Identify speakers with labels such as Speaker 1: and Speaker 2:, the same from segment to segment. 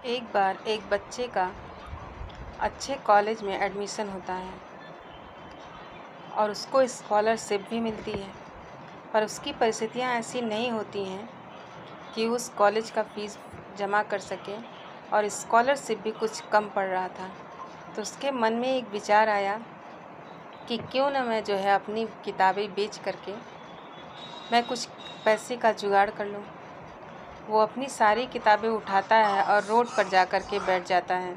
Speaker 1: एक बार एक बच्चे का अच्छे कॉलेज में एडमिशन होता है और उसको स्कॉलरशिप भी मिलती है, पर उसकी परिस्थितियाँ ऐसी नहीं होती हैं कि उस कॉलेज का फ़ीस जमा कर सके और स्कॉलरशिप भी कुछ कम पड़ रहा था। तो उसके मन में एक विचार आया कि क्यों ना मैं जो है अपनी किताबें बेच करके मैं कुछ पैसे का जुगाड़ कर लूँ। वो अपनी सारी किताबें उठाता है और रोड पर जा कर के बैठ जाता है।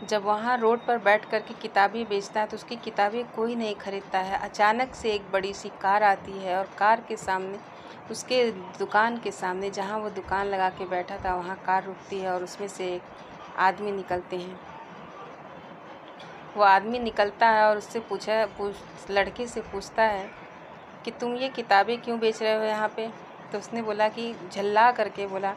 Speaker 1: जब वहाँ रोड पर बैठ कर के किताबें बेचता है तो उसकी किताबें कोई नहीं खरीदता है। अचानक से एक बड़ी सी कार आती है और कार के सामने, उसके दुकान के सामने जहाँ वो दुकान लगा के बैठा था, वहाँ कार रुकती है और उसमें से एक आदमी निकलते हैं। वो आदमी निकलता है और उससे लड़के से पूछता है कि तुम ये किताबें क्यों बेच रहे हो यहाँ पे? तो उसने बोला कि झल्ला करके बोला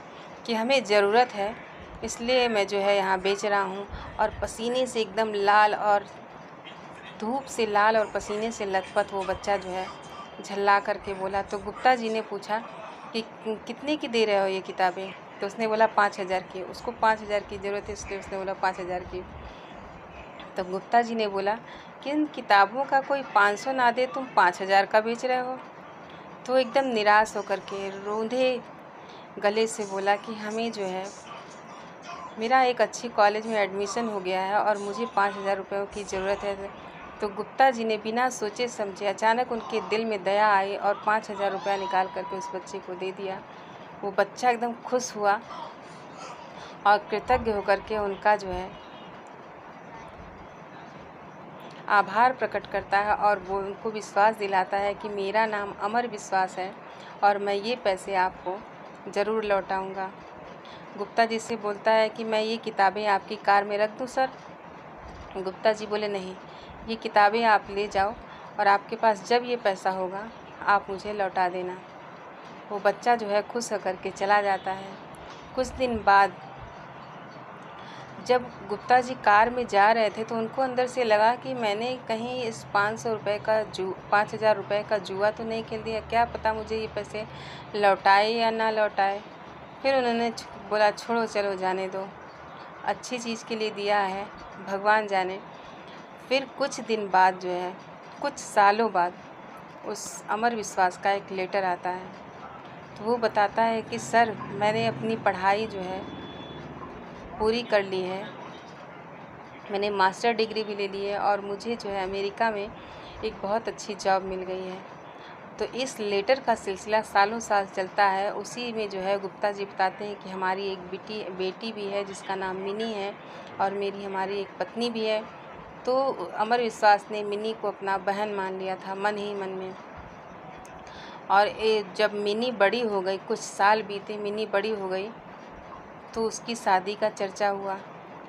Speaker 1: कि हमें ज़रूरत है, इसलिए मैं जो है यहाँ बेच रहा हूँ। और पसीने से एकदम लाल और धूप से लाल और पसीने से लथपथ वो बच्चा जो है झल्ला करके बोला। तो गुप्ता जी ने पूछा कि कितने की दे रहे हो ये किताबें? तो उसने बोला 5,000 की। उसको 5,000 की ज़रूरत है, इसलिए उसने बोला 5,000 की। तो गुप्ता जी ने बोला कि इन किताबों का कोई 500 ना दे, तुम 5,000 का बेच रहे हो? तो एकदम निराश होकर के रूंधे गले से बोला कि हमें जो है, मेरा एक अच्छी कॉलेज में एडमिशन हो गया है और मुझे 5,000 रुपयों की ज़रूरत है। तो गुप्ता जी ने बिना सोचे समझे अचानक उनके दिल में दया आई और 5,000 रुपया निकाल करके उस बच्चे को दे दिया। वो बच्चा एकदम खुश हुआ और कृतज्ञ होकर के उनका जो है आभार प्रकट करता है और वो उनको विश्वास दिलाता है कि मेरा नाम अमर विश्वास है और मैं ये पैसे आपको ज़रूर लौटाऊंगा। गुप्ता जी से बोलता है कि मैं ये किताबें आपकी कार में रख दूं सर? गुप्ता जी बोले नहीं, ये किताबें आप ले जाओ और आपके पास जब ये पैसा होगा आप मुझे लौटा देना। वो बच्चा जो है खुश होकर के चला जाता है। कुछ दिन बाद जब गुप्ता जी कार में जा रहे थे तो उनको अंदर से लगा कि मैंने कहीं इस 5,000 रुपये का जुआ तो नहीं खेल दिया, क्या पता मुझे ये पैसे लौटाए या ना लौटाए। फिर उन्होंने बोला छोड़ो, चलो जाने दो, अच्छी चीज़ के लिए दिया है, भगवान जाने। फिर कुछ दिन बाद जो है, कुछ सालों बाद उस अमर विश्वास का एक लेटर आता है। तो वो बताता है कि सर, मैंने अपनी पढ़ाई जो है पूरी कर ली है, मैंने मास्टर डिग्री भी ले ली है और मुझे जो है अमेरिका में एक बहुत अच्छी जॉब मिल गई है। तो इस लेटर का सिलसिला सालों साल चलता है। उसी में जो है गुप्ता जी बताते हैं कि हमारी एक बेटी भी है जिसका नाम मिनी है और हमारी एक पत्नी भी है। तो अमर विश्वास ने मिनी को अपना बहन मान लिया था मन ही मन में। और जब मिनी बड़ी हो गई, कुछ साल बीते, मिनी बड़ी हो गई, तो उसकी शादी का चर्चा हुआ।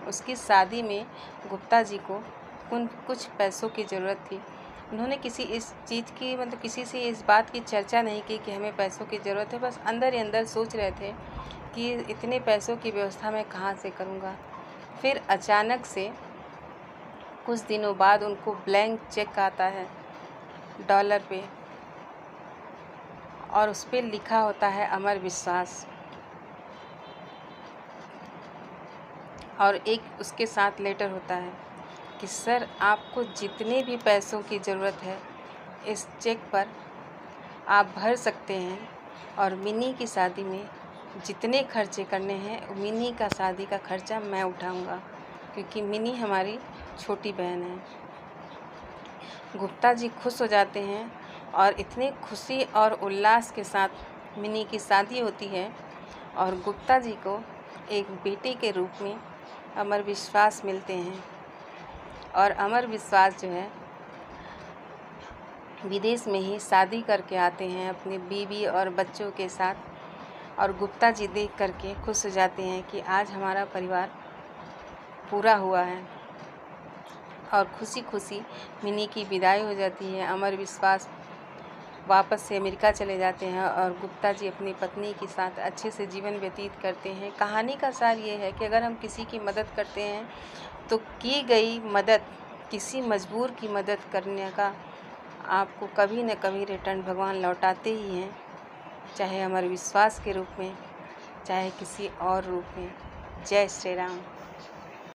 Speaker 1: उसकी शादी में गुप्ता जी को कुछ पैसों की ज़रूरत थी। उन्होंने किसी से इस बात की चर्चा नहीं की कि हमें पैसों की ज़रूरत है, बस अंदर ही अंदर सोच रहे थे कि इतने पैसों की व्यवस्था मैं कहाँ से करूँगा। फिर अचानक से कुछ दिनों बाद उनको ब्लैंक चेक आता है डॉलर पे और उस पर लिखा होता है अमर विश्वास, और एक उसके साथ लेटर होता है कि सर, आपको जितने भी पैसों की ज़रूरत है इस चेक पर आप भर सकते हैं और मिनी की शादी में जितने खर्चे करने हैं, मिनी का शादी का खर्चा मैं उठाऊंगा, क्योंकि मिनी हमारी छोटी बहन है। गुप्ता जी खुश हो जाते हैं और इतने खुशी और उल्लास के साथ मिनी की शादी होती है और गुप्ता जी को एक बेटे के रूप में अमर विश्वास मिलते हैं। और अमर विश्वास जो है विदेश में ही शादी करके आते हैं अपनी बीवी और बच्चों के साथ, और गुप्ता जी देख करके खुश हो जाते हैं कि आज हमारा परिवार पूरा हुआ है। और खुशी खुशी मिनी की विदाई हो जाती है। अमर विश्वास वापस से अमेरिका चले जाते हैं और गुप्ता जी अपनी पत्नी के साथ अच्छे से जीवन व्यतीत करते हैं। कहानी का सार ये है कि अगर हम किसी की मदद करते हैं तो की गई मदद, किसी मजबूर की मदद करने का आपको कभी न कभी रिटर्न भगवान लौटाते ही हैं, चाहे अमर विश्वास के रूप में, चाहे किसी और रूप में। जय श्री राम।